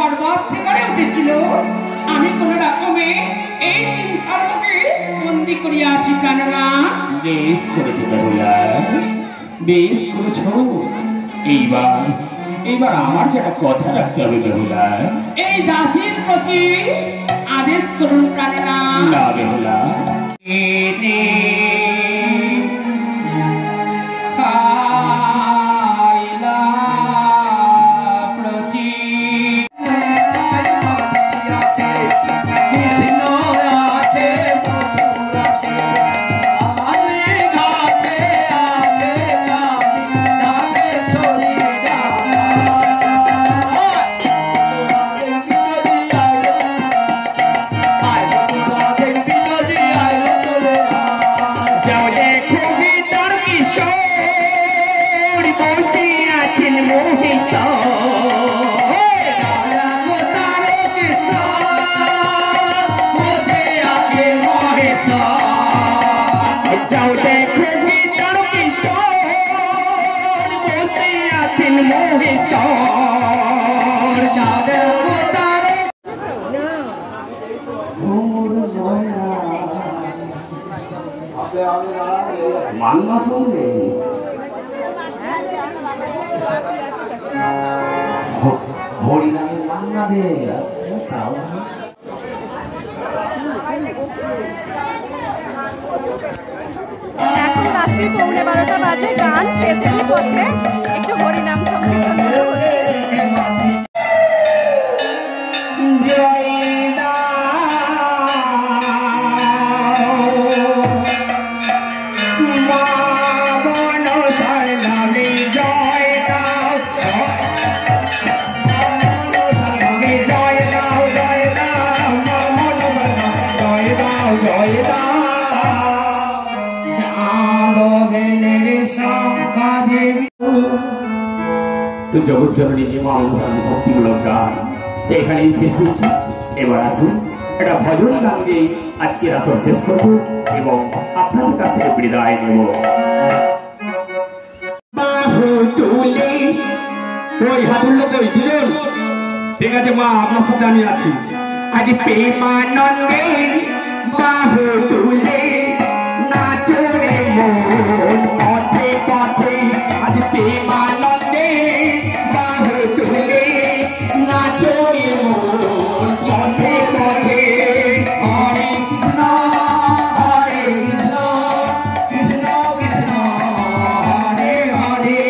সর্বাচ্ছে করে উঠেছিল আমি কোন রকমে এই চিন্তাকে বন্দি করিয়াছি প্রাণনা। বেশ করেছো বেহুলা, বেশ করেছো। এইবার আমার যেটা কথা রাখতে হবে বেহুলা। এই দাসীর প্রতি আদেশ করুন প্রাণনা। না বেহুলা, মান্না শুনবে হরিনামের মান্না দে। এখন রাত্রি 12:15 বাজে। গান শেষের পথে একটু হরিনাম সংকীর্তন হচ্ছে। তো জগৎ জননী যে মা অনুসারী ভক্তিমূলক গান এখানেই শেষ হচ্ছে। এবার আসুন একটা ভজন গান দিয়ে আজকের আসর শেষ করবো এবং আপনাদের কাছ থেকে বিদায় নেব। বাহু তুলে ওই হাতুল্লো কই তুলুন। ঠিক আছে মা, আপনার সাথে আমি আছি। আজ প্রেমানন্দে বাহু তুলে নাচো রে মন পথে পথে। আজ প্রেমানন্দে বাহু তুলে নাচো রে মন পথে পথে। হরে কৃষ্ণ হরে কৃষ্ণ কৃষ্ণ কৃষ্ণ হরে হরে,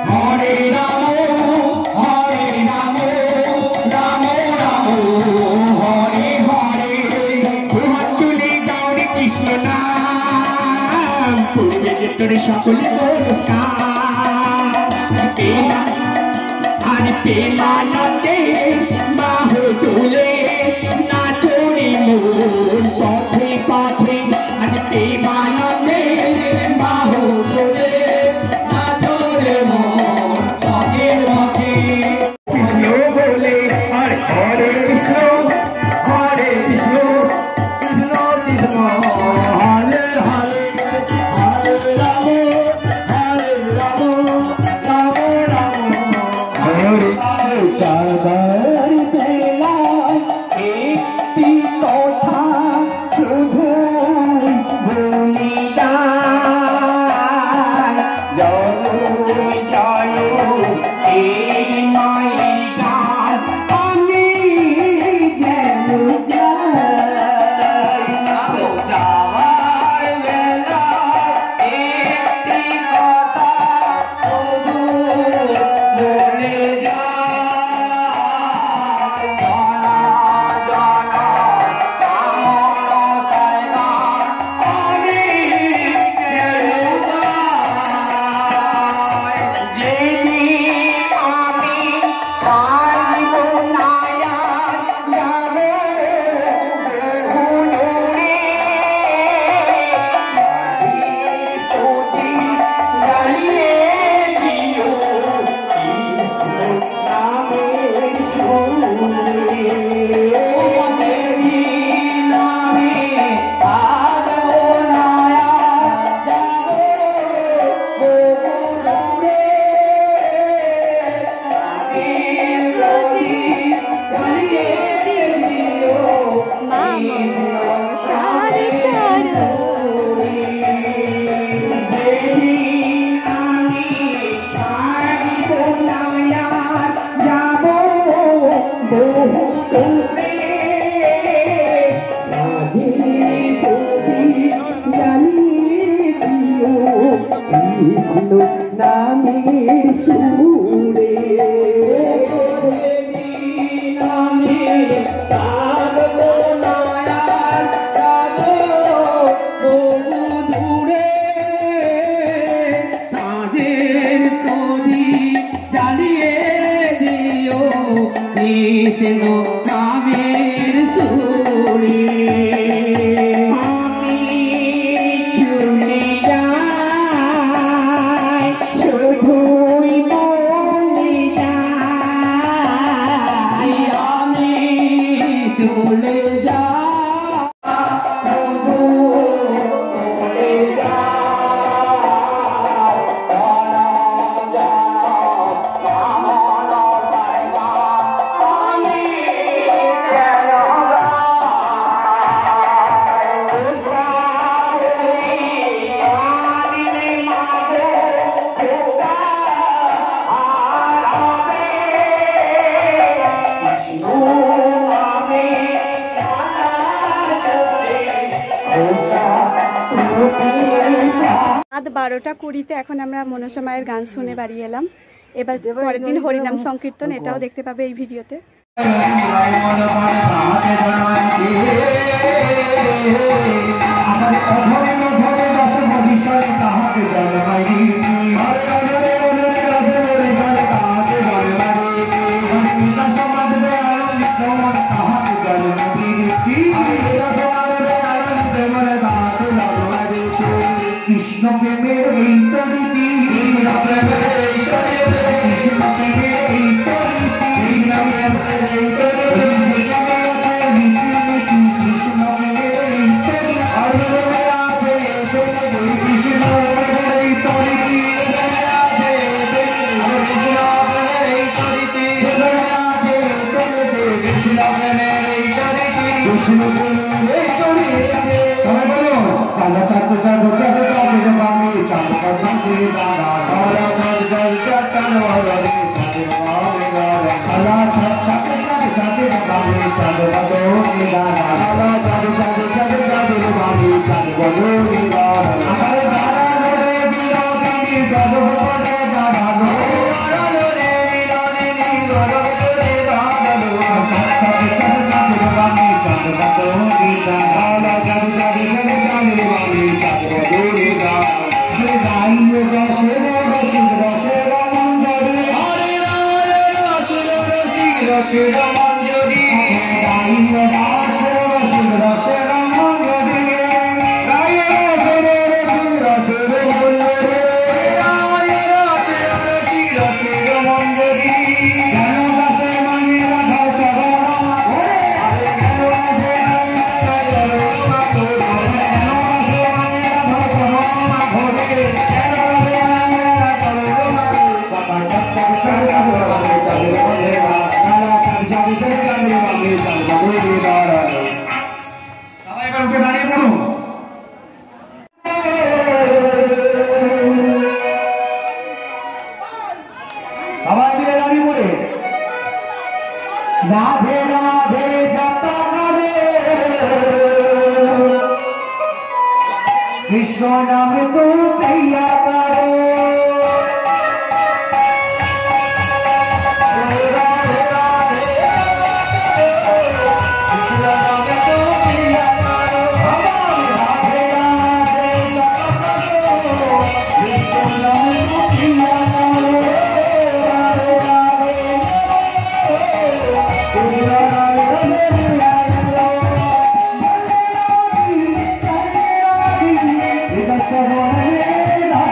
হরে রাম রাম রাম হরে হরে। হাত তুলে গাও রে কৃষ্ণ নাম, পূর্বে যে তোর সকল আর প্রেমানন্দে বাহু তুলে নাচো রে মন পথে পথে। আজ প্রেমানন্দে বাহু তুলে নাচো রে মন পথে পথে। কৃষ্ণ বলে আর হরে কৃষ্ণ হরে কৃষ্ণ কৃষ্ণ কৃষ্ণ হরে হরে, হরে রাম রাম রাম হরে চাঁদার বেলা একটি কথা শুধু বলি যায়। জয় জয় এই মায়ের গান আমি যেন যাই। যাওয়ার বেলা একটি কথা শুধু বলে যায়। চেন নামের চুড়ি আমি চলে যাই শুধুই বলে যাই আমি চলে যাই রাত 12:20 এখন আমরা মনসা মায়ের গান শুনে বাড়ি এলাম। এবার পরের দিন হরিনাম সংকীর্তন, এটাও দেখতে পাবে এই ভিডিওতে। কৃষ্ণ প্রেমের এই তরিতি কৃষ্ণ প্রেমের এই তরিতি কৃষ্ণ প্রেমের এই তরিতি কৃষ্ণ প্রেমের এই তরিতি কৃষ্ণ প্রেমের এই তরিতি আর আছে কৃষ্ণ প্রেমের এই তরিতি আছে কৃষ্ণ প্রেমের এই তরিতি আছে কৃষ্ণ প্রেমের এই তরিতি কৃষ্ণ প্রেমের এই তরিতি সবাই বলো কালা চাঁদ চাঁদ চাঁদ চাঁদ বামে চাঁদ কাঁদে দাদা কালা চাঁদ চাঁদ চাঁদ চাঁদ বামে কালা চাঁদ চাঁদ চাঁদ চাঁদ বামে চাঁদ কাঁদে দাদা কালা চাঁদ চাঁদ চাঁদ চাঁদ বামে চাঁদ কাঁদে দাদা আমার দাদা রে বিনোদিনী গদো করে দাদা রে বিনোদিনী গদো করে দাদা চাঁদ চাঁদ চাঁদ চাঁদ বামে চাঁদ কাঁদে দাদা কালা চাঁদ চাঁদ চাঁদ সবাই মিলে দাঁড়িয়ে পড়ে রাধে রাধে যাত্রা করে কৃষ্ণ নামে তো কইয়া করে That's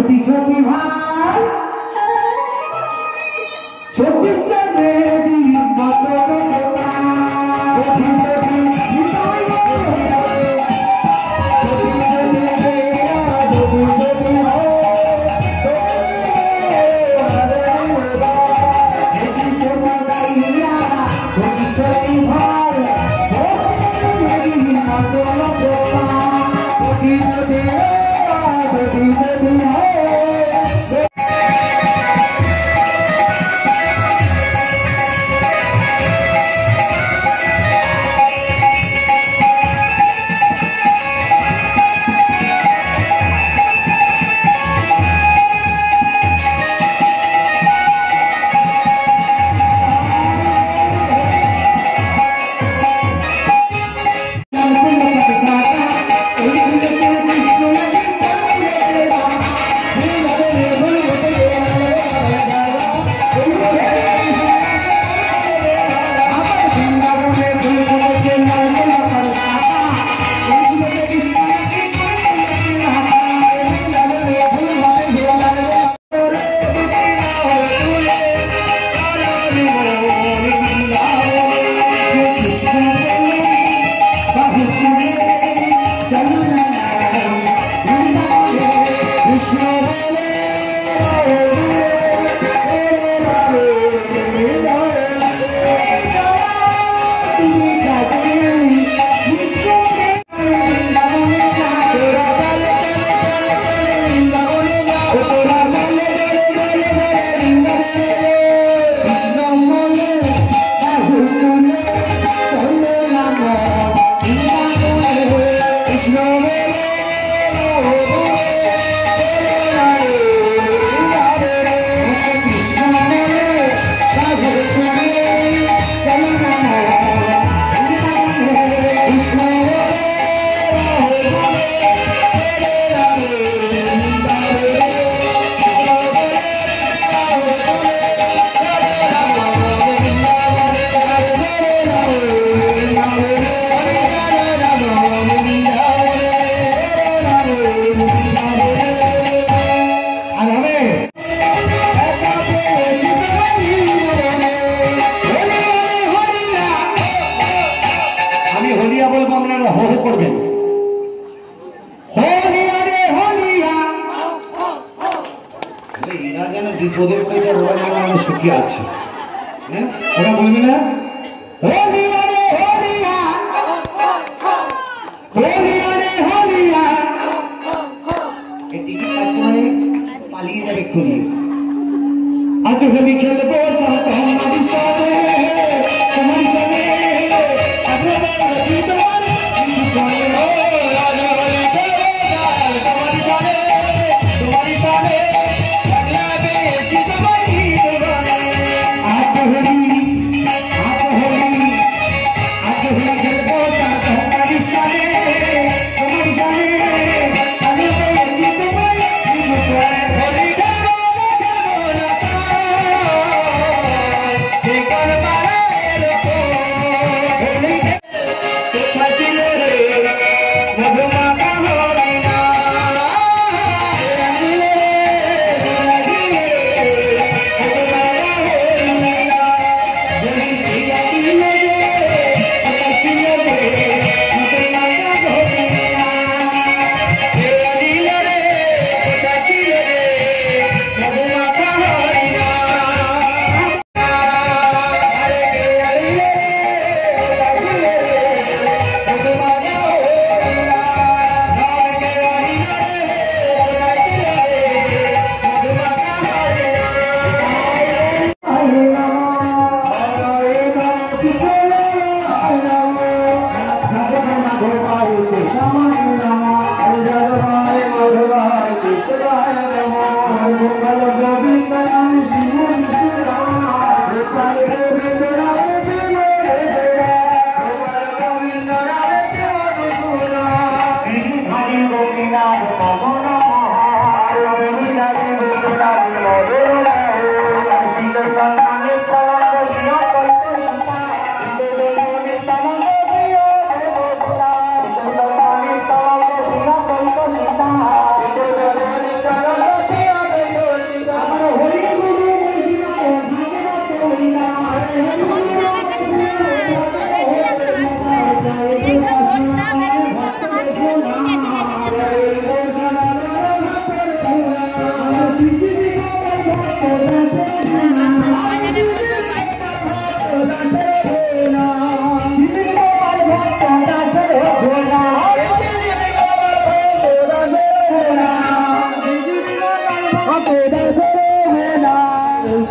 छोटी छोटी भाई छोटी से बेटी बातों में বিপদে পড়েছে ওরা যেন আমি সুখী আছি হ্যাঁ ওরা বলবি না হোলিয়া রে হোলিয়া হোলিয়া রে হোলিয়া এই টিকিট কাটছে মানে পালিয়ে যাবে এক্ষুনি আজ হোলি খেলবো সাথ তোমার সাথে তোমার সাথে আগে বাজি তোমার তোমার হোলি খেলবো তোমার সাথে তোমার সাথে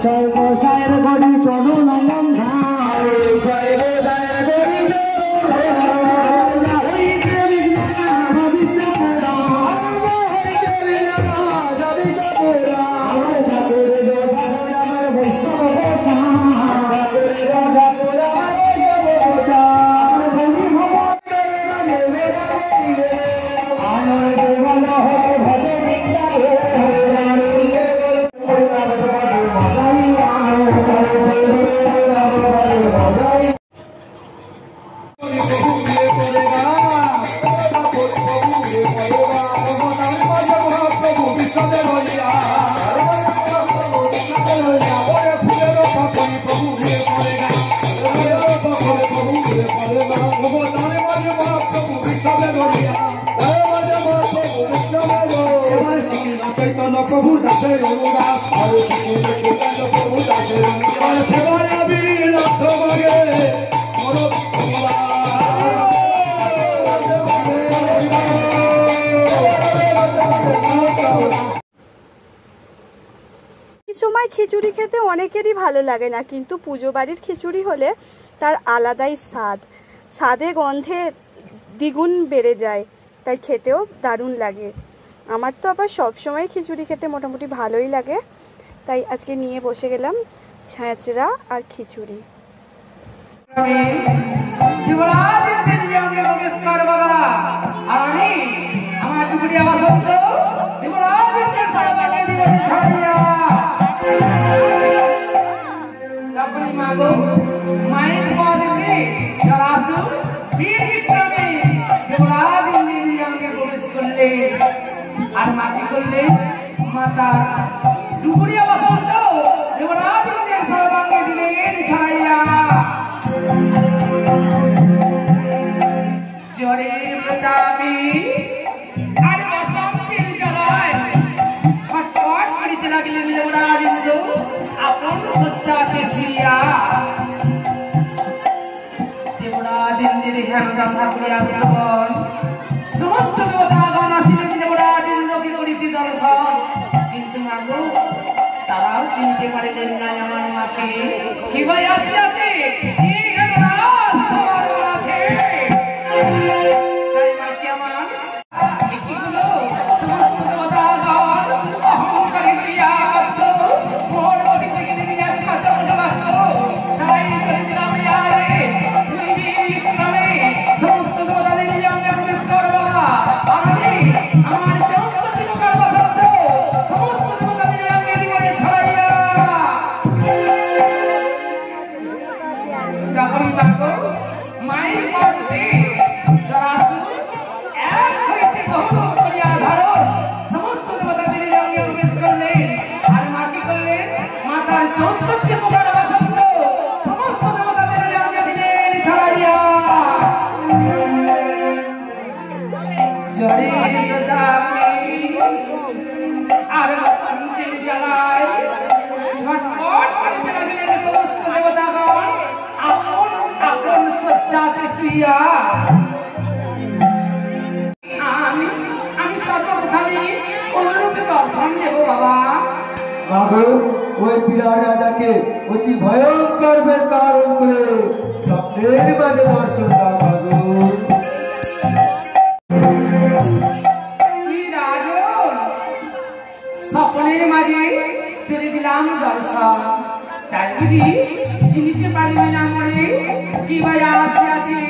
সর্বসায়ের গড়ি চলো নন্দন ধাম সর্বসায়ের গড়ি প্রভু দাসের অনুদাস প্রভু দাসের সেবারে বিলাস মাগে সময় খিচুড়ি খেতে অনেকেরই ভালো লাগে না, কিন্তু পুজো বাড়ির খিচুড়ি হলে তার আলাদাই স্বাদে গন্ধে দ্বিগুণ বেড়ে যায়, তাই খেতেও দারুণ লাগে। আমার তো আবার সবসময় খিচুড়ি খেতে মোটামুটি ভালোই লাগে, তাই আজকে নিয়ে বসে গেলাম ছ্যাঁচড়া আর খিচুড়ি। মায়ের পদেশে জলাশু বীর বিক্রমে দেবরাজ ইন্দ্রিয়াকে প্রবেশ করলেন। আর মাটি করলে মাতা ডুবুরিয়া বসন্ত দেবরাজ ইন্দ্রের সর্বাঙ্গে দিলেন ছড়াইয়া। জরের প্রতাপে আর বসন্তের জ্বালায় ছটফট করিতে লাগলেন দেবরাজ ইন্দ্র আপন শয্যাতে শুইয়া। দেবরাজ ইন্দ্রের হেমদশা করিয়া শ্রবণ সমস্ত দেবতাগণ আসিলেন দেবরাজ ইন্দ্রকে করিতে দর্শন, কিন্তু মাগো তারাও চিনতে পারিলেন না আমার মাকে। কি ভাই আছে তাই মাকে আমার কি হলো সমস্ত দেবতাগণ অহংকারী হইয়া মোর গতি থেকে দিকে আমি কত বাক্য তাই করে দিলাম ইয়ারে সমস্ত দেবতাদের নিয়মে প্রবেশ করবা। আমি আমার চৌদ্দটি মুখার বসন্ত সমস্ত দেবতাদের নিয়মে দিবনে ছড়াইয়া। তখনই মাগো মায়ের পদেশে জলাশু এক হইতে বহুদূর করিয়া ধারণ সমস্ত দেবতাদের নিয়মে প্রবেশ করলেন। আর মা কি করলেন? মাতার 64টি মুখার বসন্ত সমস্ত দেবতাদের নিয়মে দিলেন ছড়াইয়া। জরের প্রতাপে আর বসন্তের জ্বালায় ছটফট করিতে লাগলেন সমস্ত দেবতাগণ আপন আপন শয্যাতে শুইয়া। আমি সর্বপ্রথমে কোনরূপে দর্শন দেব বাবা? মাগো ওই বিরাট রাজাকে অতি ভয়ঙ্কর বেশ ধারণ করে স্বপ্নের মাঝে দর্শন দাও মাগো। স্বপ্নের মাঝে তুলে দিলাম দর্শন, তাই বুঝি চিনিতে পারলি না মরে কি ভাই আছে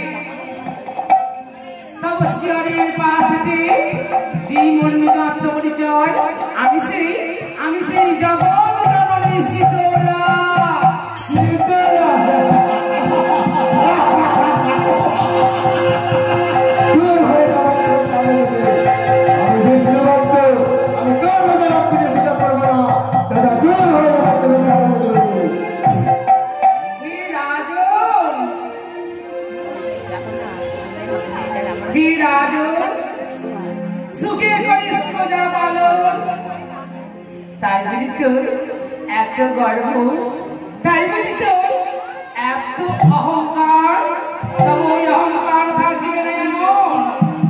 তব শিয়রের পাশেতে দিই মর্মিত আত্মপরিচয়। আমি সেই জগৎ রমণী শীতলা। আমি বিষ্ণু ভক্ত, আমি তোর মধ্যে রক্তকে পিতা করবো না, দাদা দূর হয়ে যাবার তুমি বিরাজন সুখে করিস প্রজা পালন। তাই বুঝি তোর এত গর্ব, তাই বুঝি তোর এত অহংকার। তবে ওই অহংকার থাকিবে না এমন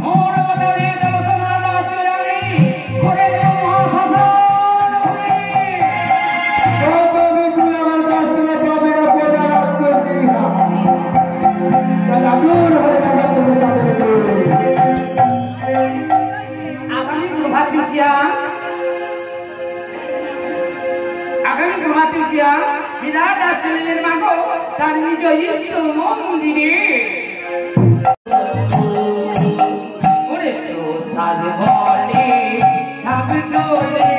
মোর বদলে দেব সোনার রাজ্য আমি করে দেব মহাশাসন। আগামী প্রভাতে উঠিয়া বিরাট রাত চলিলেন মাগো তার নিজ ইষ্ট মন্দিরে। ওরে প্রসাদ বলে ঠাকুরে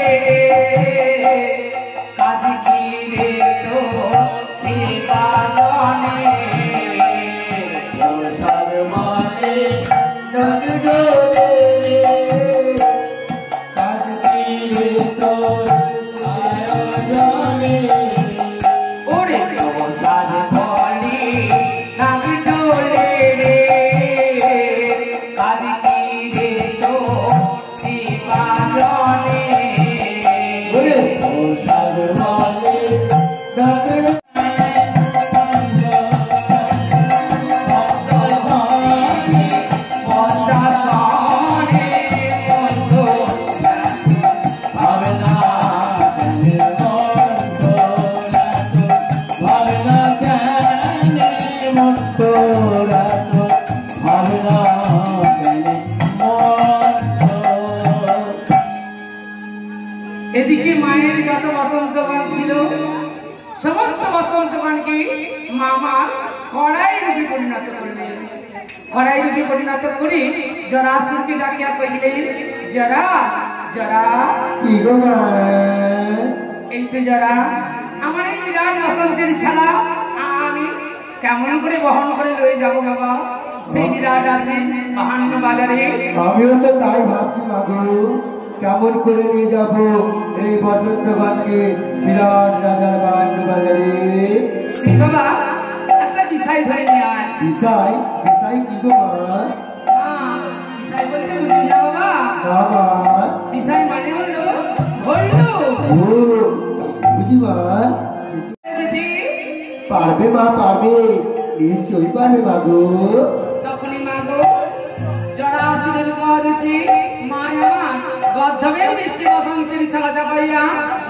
কাজ কি রে তো সেবা জানে প্রসাদ বলে ঠাকুরে কাজ কি রে তো ওরে প্রসাদ বলে ঠাকুরে রে কাজ কি রে তো সেবা জানে ওরে প্রসাদ বলে ঠাকুরে এদিকে মায়ের যত বসন্তগণ ছিল সমস্ত বসন্তগণকে মামা কড়াই রূপে পরিণত করলেন। কড়াই রূপে পরিণত করে জরাসুরকে ডাকিয়া কইলেন, জরা জরা কি গো মা এই তো জরা আমার এই বিরাট বসন্তের ছাড়া আমি কেমন করে বহন করে লয়ে যাব বাবা সেই বিরাট আছে বাহান্ন বাজারে। আমিও তো তাই ভাবছি মাগো কেমন করে নিয়ে যাব এই বসন্তগণকে বিরাট রাজার বাহান্ন বাজারে। বাবা একটা বিষয় ধরে নিয়ে আয়। বিষয় বিষয় কি গো মা বিষয় বলতে বুঝি না বাবা, মা বিষয় মানে হলো হইল ও বুঝি মা পারবে মা পারবে নিশ্চয়ই পারবে মাগো। তখনই মাগো জরাসুরের উপদেশে মা আমার গদ্ধবের বৃষ্টি বসন্তের ছালা চাপাইয়া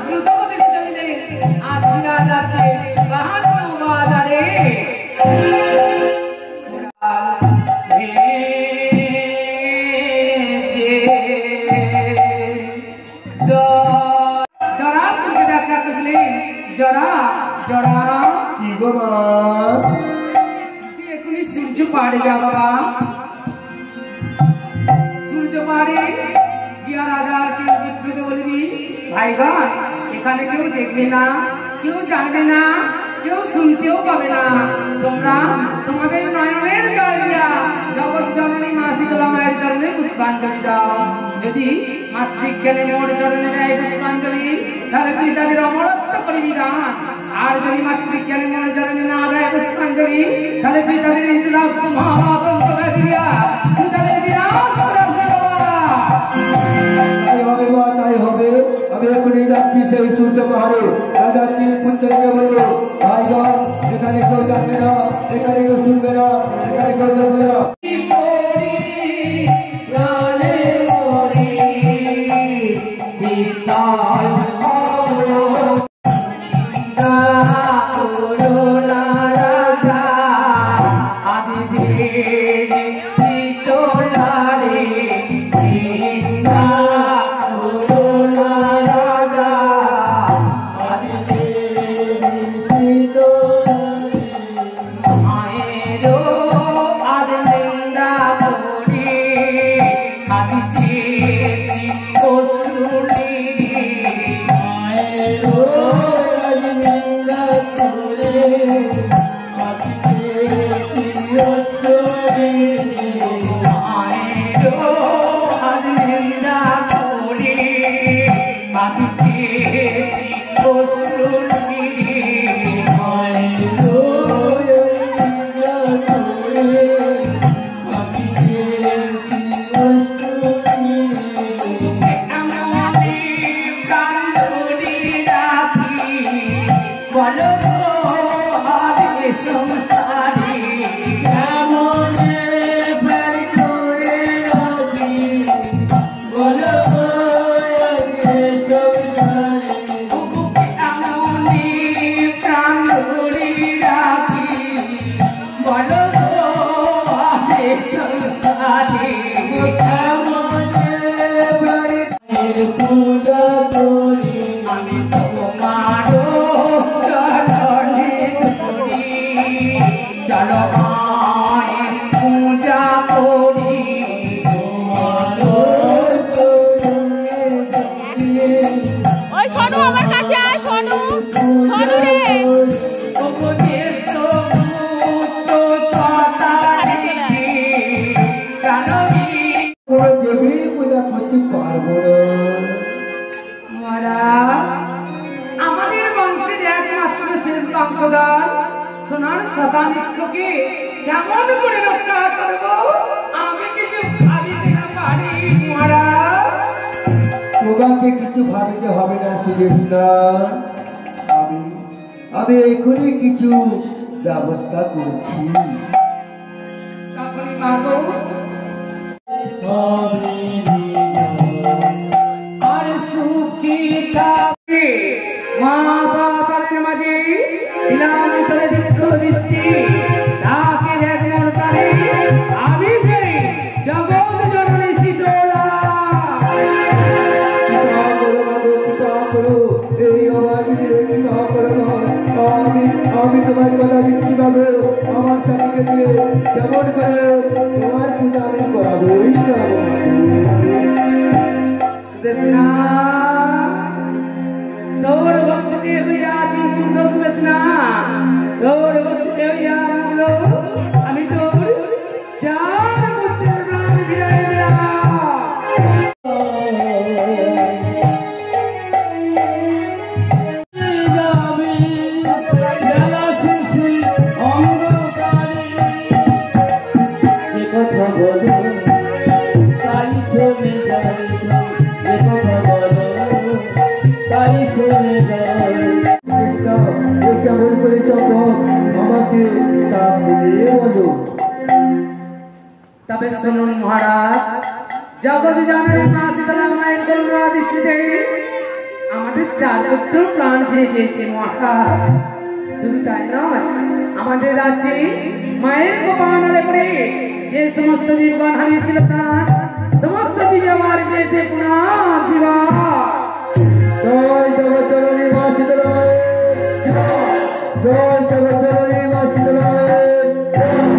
দ্রুত গতিতে চলিলে আজ বিরাট যাচ্ছে বাহান্ন বাজারে। জরাসুরকে দেখা করলেন, জরা জরা কি গো মা এখনই সূর্য পাড়ে যা বাবা, সূর্য পাড়ে গিয়া রাজার কেউ বিদ্রুতে বলবি ভাইগণ এখানে কেউ দেখবে না, কেউ জানবে না, কেউ শুনতেও পাবে না, তোমরা তোমাদের নয়নের জল দিয়া জগৎ জননী মা শীতলা মায়ের চরণে পুষ্পাঞ্জলি দাও। যদি মাতৃজ্ঞানে মোর চরণে দেয় পুষ্পাঞ্জলি তাহলে তুই তাদের অমরত্ব করবি দান, আর যদি মাতৃজ্ঞানে মোর চরণে না দেয় পুষ্পাঞ্জলি তাহলে তুই তাদের ইতিলাভ মহাবসন্ত দিয়া তুই তাদের বিনাশ করে বাবা। তাই হবে মা তাই হবে। আমি এখনই যাচ্ছি সেই সূর্য পাহাড়ে রাজার তিন পুত্রকে বলবো ভাইগণ এখানে কেউ জানবে না, এখানে কেউ শুনবে না, এখানে কেউ জানবে না। পূজা করি আমি তোমার সোনু আমার কাছে আয়, সোনু, সোনু রে। দেবীর পূজা করতে পারবো না। মহারাজ, আমাদের বংশের একমাত্র শেষ বংশধর সোনার শতাধিককে কেমন করে রক্ষা করব আমি কিছু ভাবিতে না পারি মহারাজ। তোমাকে কিছু ভাবিতে হবে না সুদেশনা, আমি এখনই কিছু ব্যবস্থা করেছি। তখনই মাগো আর সুখী থাকে মা সাতানের মাঝে দিলাম করে দিত্র দৃষ্টি তাকে দেখমন প্রাণে আমি যে জগৎ জননী শীতলা। কৃপা করো মাগো, কৃপা করো, এই আমার কৃপা করো মা। আমি তোমার কথা দিচ্ছি মাগো, আমার স্বামীকে দিয়ে যেমন করে তোমার পূজা আমি করাবোই করাবো। সুদেশনা তোর ভক্তিতে হইয়া চিন্তিত সুদেশনা, তোর ভক্তিতে হইয়া আমি তোর চার পুত্রের প্রাণ ফিরাই দিলাম। কেমন করে সম্ভব আমাকে তা বলে বলো। তবে শুনুন মহারাজ, জগৎ জননী মা শীতলা মায়ের করুণা দৃষ্টিতে আমাদের চার পুত্র প্রাণ ফিরে গিয়েছে মহারাজ। শুধু তাই নয়, আমাদের রাজ্যে মায়ের গোপানারে পড়ে যে সমস্ত জীবন হারিয়েছিল প্রাণ, সমস্ত জীব আবার পেয়েছে পুনর্জীবন। জয় জগজ্জননী মা শীতলা মায়ের জয়, জয় জগজ্জননী মা শীতলা মায়ের জয়,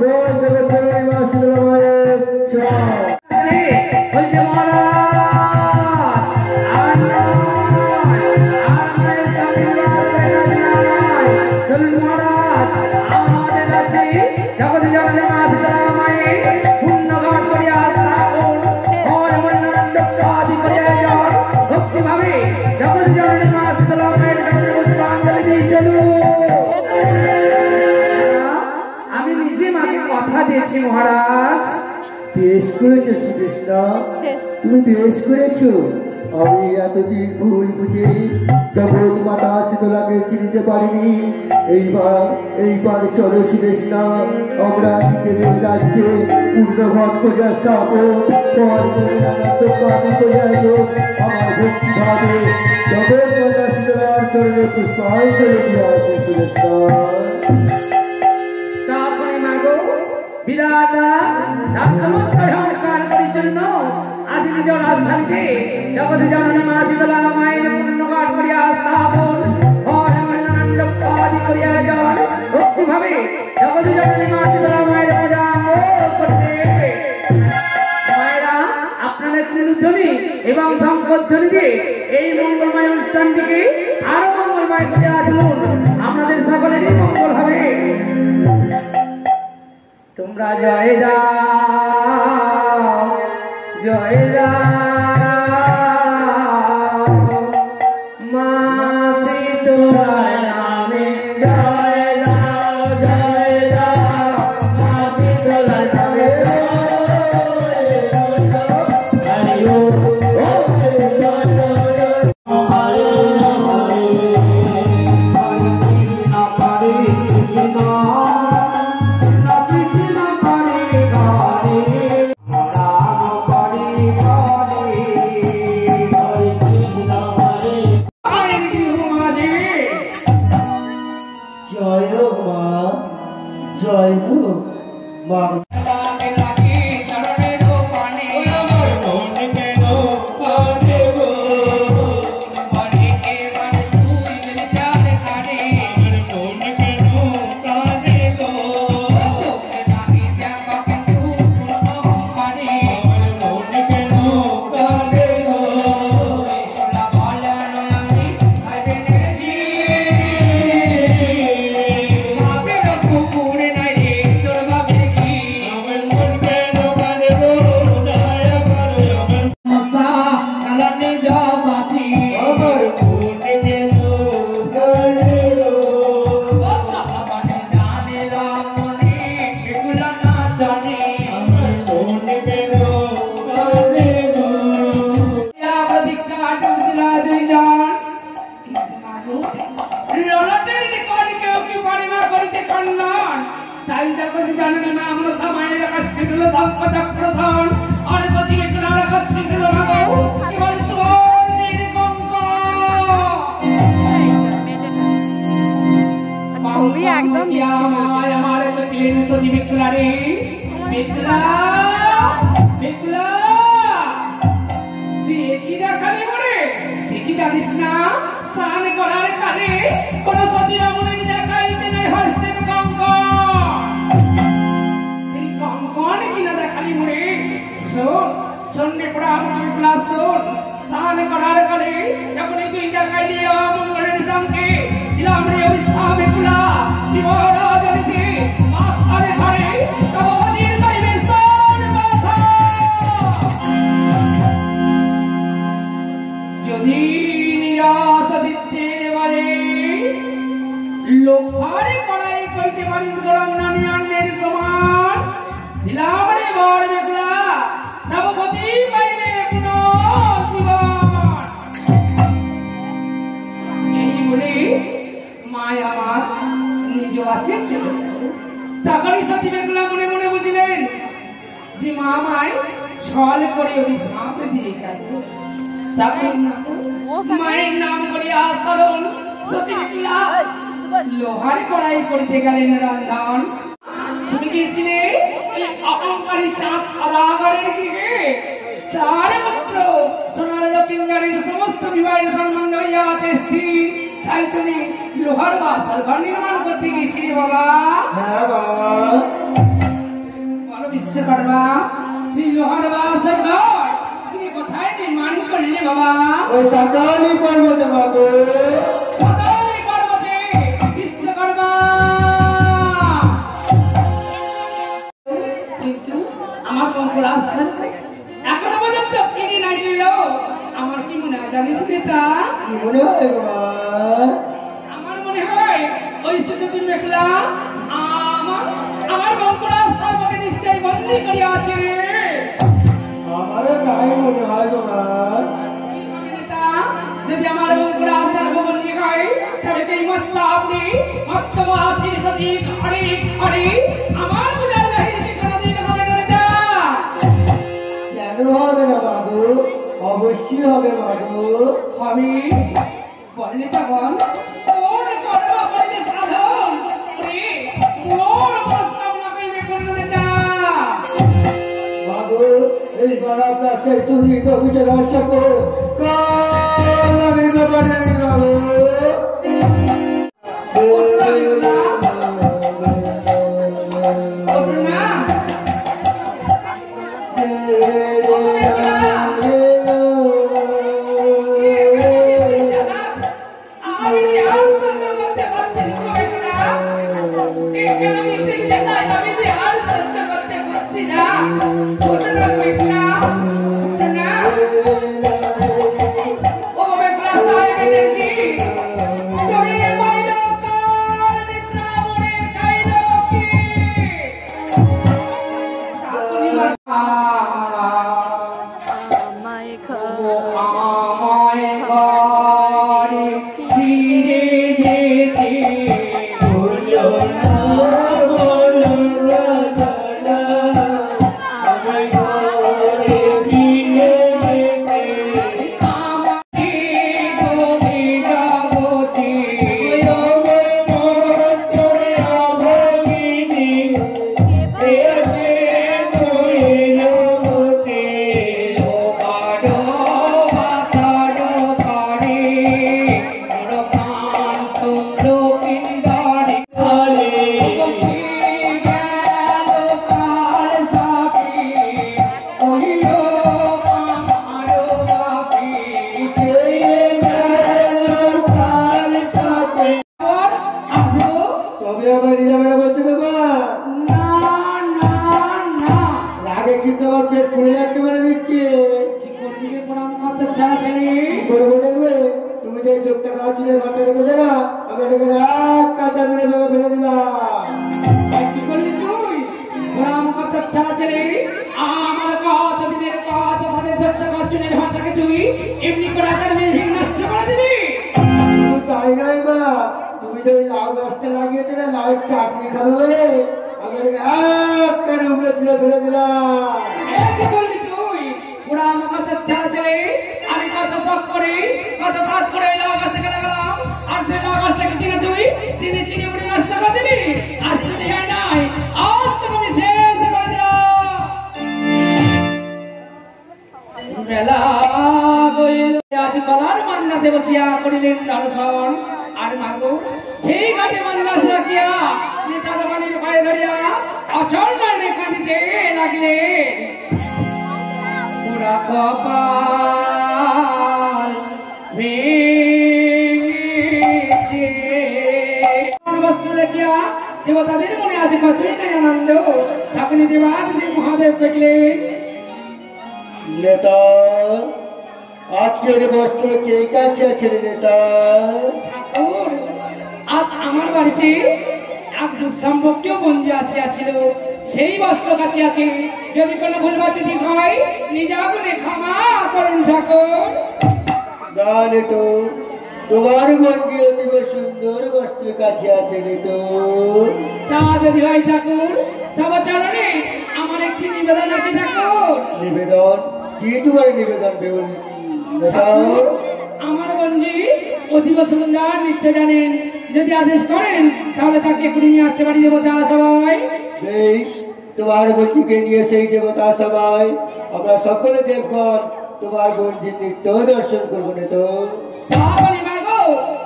জয় জগজ্জননী মা শীতলা মায়ের জয়। বলছে মহারাজ, আর মায়ের স্বামীর চলুন মহারাজ, আমাদের রাজ্যে জগৎ জননী মা শীতলা মায়ের পুণ্যঘাট করিয়া স্থাপন ঘর মন্ডল আদি করিয়া যান ভক্তিভাবে জগৎ জননী মা শীতলা মায়ের চরণে পুষ্পাঞ্জলি দিয়ে চলুন। আমি নিজে মাকে কথা দিয়েছি মহারাজ। বেশ করেছো সুদেশনা, তুমি বেশ করেছো। আমি এতদিন ভুল বুঝে জগৎ মাতা শীতলাকে চিনিতে পারিনি। এইবার চলো সুদেশনা, আমরা নিজেদের রাজ্যে পূর্ণঘট করিয়া স্থাপন আমার ভক্তি ভাবে জগৎ মাতা শীতলার চরণে পুষ্পাঞ্জলি দিয়ে আছে সুদেশনা। তখনই মাগো বিরাট তার সমস্ত অহংকার পরিচ্ছন্ন আজ নিজ রাজধানীতে জগৎ জননী মা শীতলা মায়ের পুণ্যঘাট করিয়া স্থাপন ঘর মন্ডল আদি করিয়া যান ভক্তিভাবে জগৎ জননী মা শীতলা মায়ের পূজা করতে। মায়েরা আপনাদের কুলধ্বনি এবং শঙ্করধ্বনি দিয়ে এই মঙ্গলময় অনুষ্ঠানটিকে আরো মঙ্গলময় করিয়া তুলুন, আপনাদের সকলেরই মঙ্গল হবে। তোমরা জয় রাম, জয় রাম, মা শীতলার নামে জয় রাম, জয় রাম, মা শীতলার নামে হরি ওম। জয় হোক মা, জয় হোক মা। তাই যখন জাননি মা আমরা মায়ের কাছে দিল সম্পদক প্রধান আর যদি একলা কাছে দিল না এবার সোনের গঙ্গ ছবি একদম আমার তো প্লেন সজি বিকলা রে বিকলা বিকলা তুই কি দেখালি মনে ঠিকই জানিস না স্নান করার কালে কোন সজিরা মনে দেখাইতে নাই হস্তের কঙ্কন সেই কঙ্কন কিনা দেখালি মনে শোন সন্ধ্যে পড়া তুমি ক্লাস শোন স্নান করার কালে যখন তুই দেখাইলি মঙ্গলের সঙ্গে দিলাম রে অবিস্থা বিপুলা বিবরা জানিছি আরে ঘরে তবদির পাইবে সোন মাথা যদি নিরাশ দিতে এবারে লোহারে পড়াই করিতে পারিস গরন্নানের সমান দিলাম রে বড় বেগুলা তবপতি পাইবে পুনর্জীবন এই বলে মায় আমার নিজ বাসে চলে তখনই সতী বেগুলা মনে মনে বুঝলেন যে মা আমায় ছল করে অভিশাপ দিয়ে গেল তখন মায়ের নাম করিয়া করুন সতী বেগুলা লোহার কড়াই করিতে গেলেন রন্ধন তুমি গিয়েছিলে এই অহংকারী চাঁদ আলাগড়ের দিকে চার পুত্র সোনার লকিঙ্গারের সমস্ত বিবাহের সম্মান হইয়া আছে স্থির তাই তুমি লোহার বাসর ঘর নির্মাণ করতে গেছিলে বাবা হ্যাঁ বাবা বলো বিশ্বকর্মা সেই লোহার বাসর ঘর তুমি কোথায় নির্মাণ করলে বাবা ওই সকালই পর্বতে বাবু সদালি পর্বতে বিশ্বকর্মা কিন্তু আমার কঙ্করা এখনো পর্যন্ত কিনে নাই দিল আমার কি মনে হয় জানিস নেতা কি মনে হয় বাবা আমার মনে হয় ওই সুযোগী মেঘলা আমার কঙ্করা সর্বকে নিশ্চয় বন্দী করিয়া আছে আমারও তাই মনে হয় বাবা কি হবে নেতা যদি আমার কঙ্করা সর্ববন্দী হয় তবে এই মত্তা আপনি মত্তবাসীর প্রতি ঘরে ঘরে আমার পূজার বাহিনীকে কোনো দিন হবে না নেতা কেন হবে না বাবু অবশ্যই হবে বাবু হবে বললে তখন কোন কর্ম করিলে সাধন রে কোন প্রস্তাবনা কইবে কোন নেতা বাবু এই বড় প্রাচীর চুরি কবিছে দর্শক কাল আমি বাবারে বাবু না আমি আর সহ্য করতে পারছি না এখানে মিথ্যে কথা আমি যে আর সহ্য করতে পারছি না ঘটনা ঘটনা ঘটনা ও বেকলা সাহেবের জি জমিয়ে পাইলো কার নিদ্রা মরে খাইলো কি কাকুনি মা আমায় আমায় ঘরে ফিরে যেতে বলো না বলো রাজা আমায় ঘরে ফিরে যেতে আমাকে গতি জগতে আমার মন চলে অভাগিনী এসে তুই জগতে কাডো বাতাডো কাড়ে রকান তোমরো কিন্দাড়ে আরে গতি গেল কাল সাপি ওইলো আমারো বাপি আর আজো তবে আবার নিজামের বলছো বাবা না না না রাগে কিন্তু আমার পেট ফুলে যাচ্ছে বলে দিচ্ছি কি করবি রে পড়াম মত চাচলে কি করবো দেখবে তুমি যে চোখটা কাঁচুরে ভাতটা রেখেছো না আমি এটাকে এক কাঁচা মেরে ফেলে দিলাম কি করলি তুই পড়াম মত চাচলে আমার কত দিনের কত ধরে ধরতে কচুনের ভাতটাকে তুই এমনি করে আচার মেরে নষ্ট করে দিলি শুধু তাই নয় মা তুমি যে ওই লাউ গাছটা লাগিয়েছো না লাউয়ের চাটনি খাবে বলে আমি তোমাকে এক কানে উপরে ছিল ফেলে দিলাম। কি বললি তুই? ওরা আমার কাছে ছাড়া ছেলে, আমি কত চক করি, কত কাজ করে এই লাউ গাছটা কেটে গেলাম, আর সেই লাউ গাছটাকে কিনে তুই চিনি চিনি উড়ে নষ্ট করে দিলি। আজ তুমি হয় নাই, আজ তুমি শেষ করে দিলাম। মেলা গইল আজ কলার মান্দাসে বসিয়া করিলেন দর্শন, আর মাগো সেই ঘাটে মান্দাস রাখিয়া নেতা দোকানের পায়ে ধরিয়া অচল মারণে কাঁদিতে লাগলে। পুরা কপাল ভেঙেছে বস্ত্র দেখিয়া দেবতাদের মনে আজ কতই নাই আনন্দ। ঠাকুর দেবা যদি মহাদেব দেখলেন, নেতা আজকের বস্ত্র কে কাছে আছে নেতা? ঠাকুর আজ আমার বাড়িতে এক দুঃসম্পর্কীয় বঞ্জি আসিয়াছিল, সেই বস্ত্র কাছে আছে। যদি কোনো ভুলবা ত্রুটি হয় নিজ আগুনে ক্ষমা করুন ঠাকুর। জানে তো তোমার বন্ধু অতীব সুন্দর বস্ত্র কাছে আছে নেতো। তা যদি হয় ঠাকুর, তবে চরণে আমার একটি নিবেদন আছে ঠাকুর। নিবেদন? কি তোমার নিবেদন বেউল নেতা? আমার বঞ্জি অতীব সুন্দর নৃত্য জানেন, যদি আদেশ করেন তাহলে তাকে এখনই নিয়ে আসতে পারি দেবতা সবাই। বেশ, তোমার বন্ধুকে নিয়ে সেই দেবতা সবাই আমরা সকলে দেবগণ তোমার বন্ধুর নৃত্য দর্শন করবো নেতো। তাহলে মাগো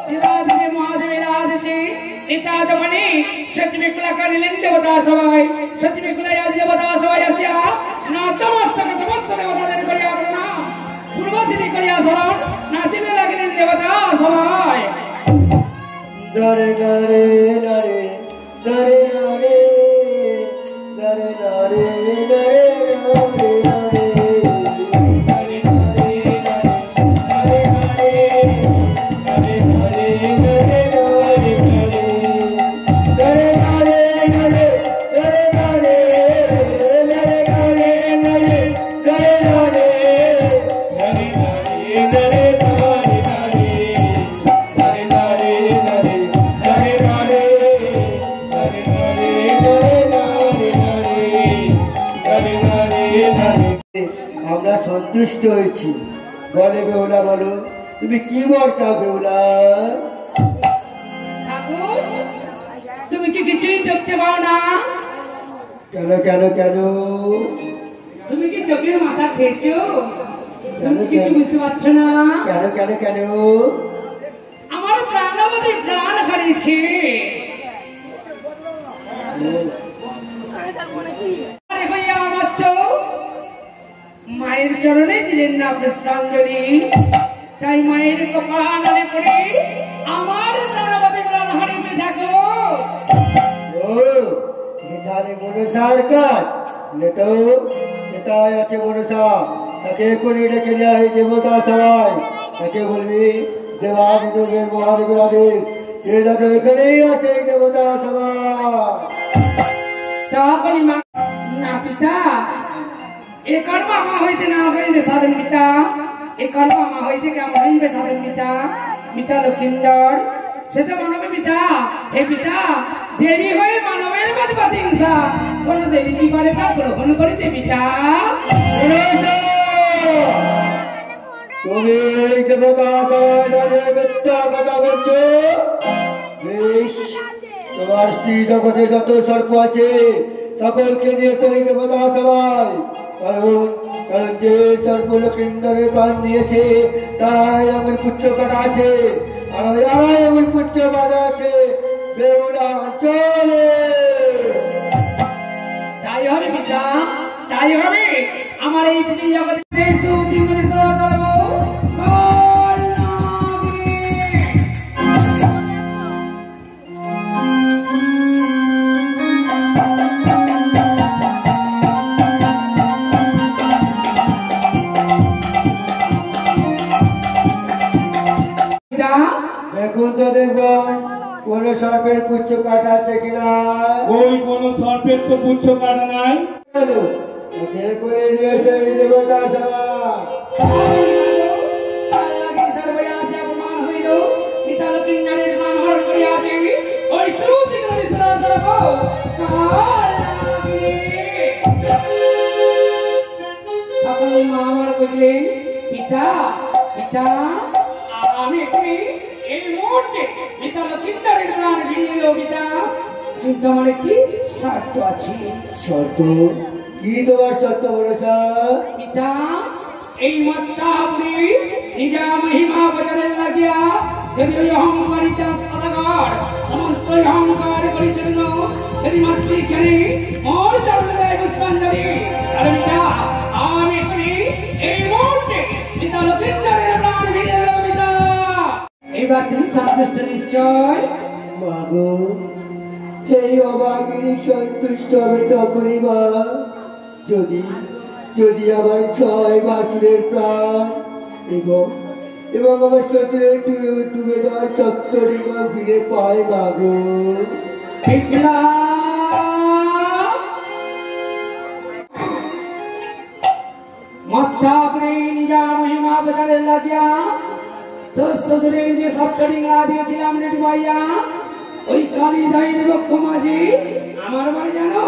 দেবাদিদেব মহাদেবের আদেশে এটা তো মানে সত্যবিকুলা করিলেন দেবতা সবাই। সত্যবিকুলাই আজ দেবতা সবাই আসিয়া নতমস্তক সমস্ত দেবতাদের করিয়া প্রণাম পূর্বসিদ্ধি করিয়া স্মরণ নাচিতে লাগিলেন দেবতা সবাই। নারে নারে নারে নারে নারে নারে নারে নারে নারে নারে আমরা সন্তুষ্ট হয়েছি। বলে বেহুলা, বলো তুমি কি বর চাও বেহুলা? ঠাকুর তুমি কি কিছুই দেখতে পাও না? কেন কেন কেন? তুমি কি চোখের মাথা খেয়েছো? কেন তুমি কিছু বুঝতে পারছো না? কেন কেন কেন? আমার প্রাণবতী প্রাণ হারিয়েছে। আরে ভাইয়া আমার তো মায়ের চরণে দিলেন না পুষ্পাঞ্জলি, তাই মায়ের কপালে পড়ে আমার প্রাণবতী প্রাণ হারিয়েছে ঠাকুর। ও এখানে মনসার কাজ নেতো, সেটাই আছে মনসা। তাকে এখনই ডেকে নেওয়া হয় দেবতা সবাই। তাকে বলবি দেবাদিদেবের মহাদেবের আদেশ এ যাতে এখানেই আছে এই দেবতা সবাই। তখনই মা না পিতা একর মামা হইতে না হইবে সাধন পিতা, একর মামা হইতে কেমন হইবে সাধন পিতা। পিতা লক্ষিন্দর সে তো মানবে পিতা। হে পিতা, দেবী হয়ে মানবের বাজবা হিংসা কোন দেবী কি করে তা গ্রহণ করেছে পিতা। তুমি এই দেবতা সবাই দাঁড়িয়ে মিথ্যা কথা বলছো। বেশ, তোমার স্ত্রী জগতে যত সর্প আছে সকলকে নিয়ে সেই দেবতা সবাই। কারণ কারণ যে সর্প লক্ষিন্দরের প্রাণ নিয়েছে তার আড়াই আঙুল পুচ্ছ কাটা আছে, আর ওই আড়াই আঙুল পুচ্ছ বাঁধা আছে বেহুলা অঞ্চলে। তাই হবে পিতা, তাই হবে। আমার এই তিনি জগতে সুচিঙ্গুলি সর্ব দেখুন তো দেখবেন কোন সর্পের পুচ্ছ কাটা আছে কিনা। ওই কোন সর্পের তো পুচ্ছ কাটা নাই। ওকে করে নিয়ে এসে এই দেবতা সবাই। ওই সুচিঙ্গুলি সর্ব মা আমার কইলেন পিতা পিতা আমি এখনই এই মুহূর্তে পিতা লক্ষিন্দরের প্রাণ ফিরিয়ে দেব পিতা, কিন্তু আমার একটি শর্ত আছে। শর্ত কি তোমার শর্ত ভরসা? পিতা এই মত্তাপুরী নিজা মহিমা বচনের লাগিয়া যদি ওই অহংকারী চাঁদ সদাগর সমস্ত অহংকার পরিচ্ছন্ন যদি মাতৃজ্ঞানী মোর চরণে দেয় পুষ্পাঞ্জলি, তাহলে পিতা আমি এখনই এই মুহূর্তে পিতা লক্ষিন্দরের প্রাণ ফিরিয়ে দেব পিতা। এইবার তুমি সন্তুষ্ট নিশ্চয়? মাগো সেই অবাগিনী সন্তুষ্ট হবে তখনই মা, যদি যদি আমার 6 বাছুরের প্রাণ এবং আমার শরীরে ডুবে যাওয়ার চত্বরে ফিরে পায় মাগো। মত্তাপুরী নিজা মহিমা বচনের লাগিয়া তোর শ্বশুরের যে সপ্তরিঙ্গা দিয়েছিলাম রে ডুবাইয়া ওই কালী দায়ী বক্ষ মাঝি আমার বাড়ি জানো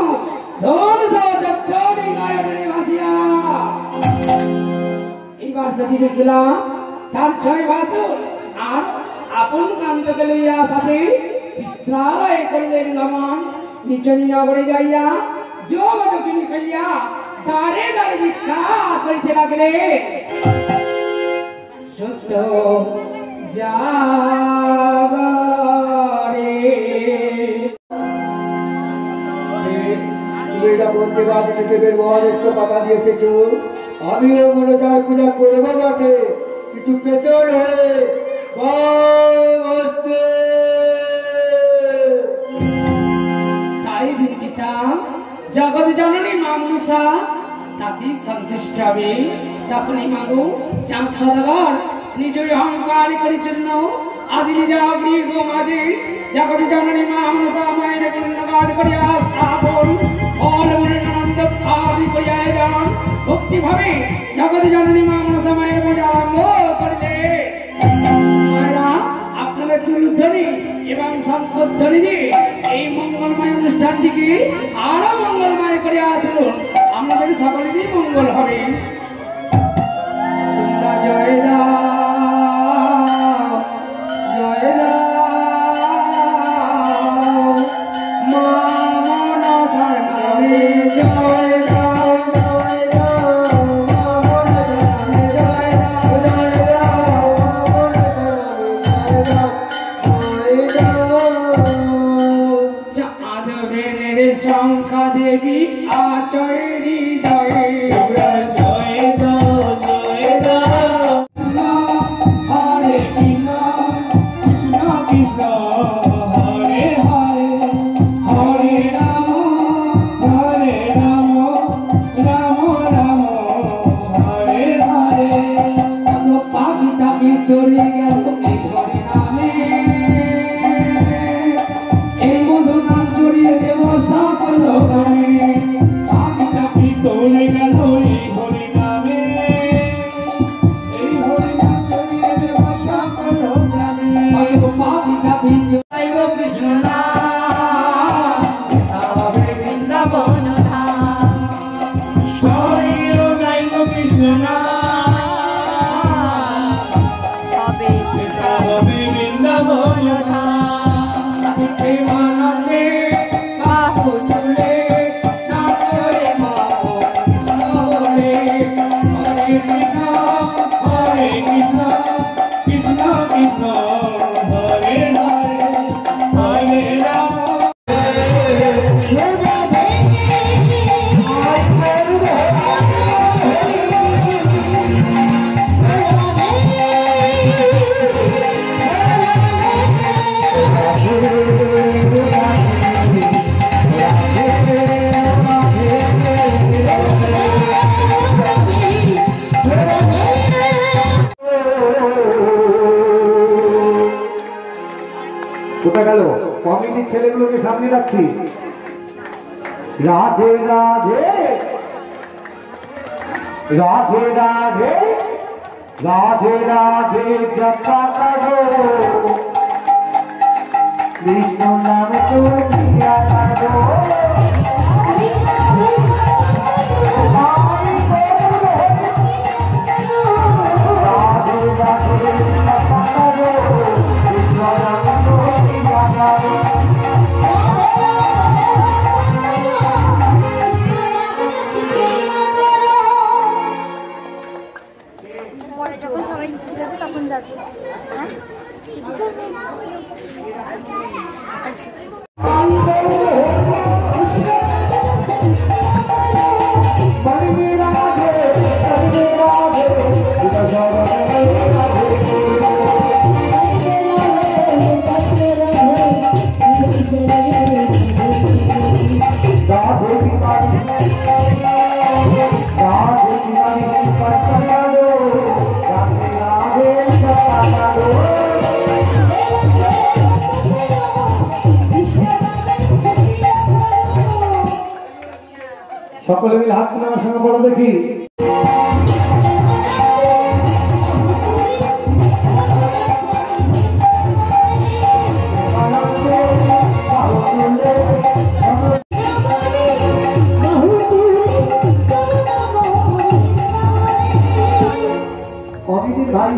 ধন চট্টরিঙ্গায় ভাসিয়া এইবার যদি দেখলাম তার 6 বছর আর আপন কান্তকে লইয়া সাথে পিত্রালয় করিলেন গমন, নিচন নগরে যাইয়া যোগ যোগিনী ফেলিয়া দাঁড়ে দাঁড়ে ভিক্ষা করিতে লাগলে। সত্য জাগরে তুমি যখন দেবাদিনী দেবের মহাদেবকে কথা দিয়ে এসেছো, আমিও মনসার পূজা করবো বটে, কিন্তু পেছন হয়ে তাই বিদিতাম জগৎ জননী মা মনসা তাতে সন্তুষ্ট হবে। তখনই মাগো চাঁদ সদাগর নিজের অহংকার পরিচ্ছন্ন আজ নিজা গৃহ মাঝে জগৎ জননী মা মনসা মায়ের গুণগান করিয়া স্থাপন ফল মনের আনন্দ আদি করিয়া গান ভক্তি ভাবে জগৎ জননী মা মনসা মায়ের পূজা আরম্ভ করিলে। মায়েরা আপনাদের চুলধ্বনি এবং শঙ্খধ্বনি দিয়ে এই মঙ্গলময় অনুষ্ঠানটিকে আরো মঙ্গলময় করিয়া তুলুন, আমাদের সকলেরই মঙ্গল হবে। জয় রাম জয় রাম মা মনসার নামে জয় রাম জয় রাম মা মনসার নামে জয় রাম জয় রাম মা মনসার নামে জয় রাম। চাঁদ বেনের সংখ্যা দেবী আচরি জয় জয় রাম জয় রাম হরে কৃষ্ণ কৃষ্ণ কৃষ্ণ হরে হরে হরে রাম রাম রাম হরে হরে। পাখি তাকে চলে গেল এই হরে নামে, এই মধু নাম ছড়িয়ে দেব সকল গ্রামে। পাখি তাকে চলে গেল এই হরে নামে, এই হরে নাম ছড়িয়ে দেব সকল গ্রামে। পাখি তাকে জয় কৃষ্ণ নাম তবে বৃন্দাবন ধাম, জয় গাইব কৃষ্ণ নাম তবে বৃন্দাবন ধাম। চিত্তে মনতে বাহু তুলে নাচরে মাও সরে হরে কৃষ্ণ কৃষ্ণ কৃষ্ণ হরে হরে হরে রাম। কোথায় গেল? কমিটির ছেলেগুলোকে সামনে রাখছি। রাধে রাধে রাধে রাধে রাধে রাধে জপা করো, কৃষ্ণ নাম তো নিয়া করো। রাধে রাধে সকলে মিলে হাত তুলে আমার সঙ্গে বড় দেখি। অমিতের ভাই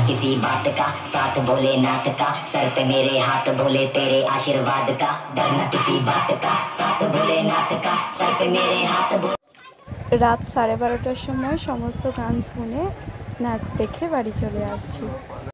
किसी बात का साथ भोलेनाथ का सर पे मेरे हाथ भोले तेरे आशीर्वाद का डरना किसी बात का साथ भोलेनाथ का सर पे मेरे हाथ রাত 12:30টার সময় সমস্ত গান শুনে নাচ দেখে বাড়ি চলে আসছি।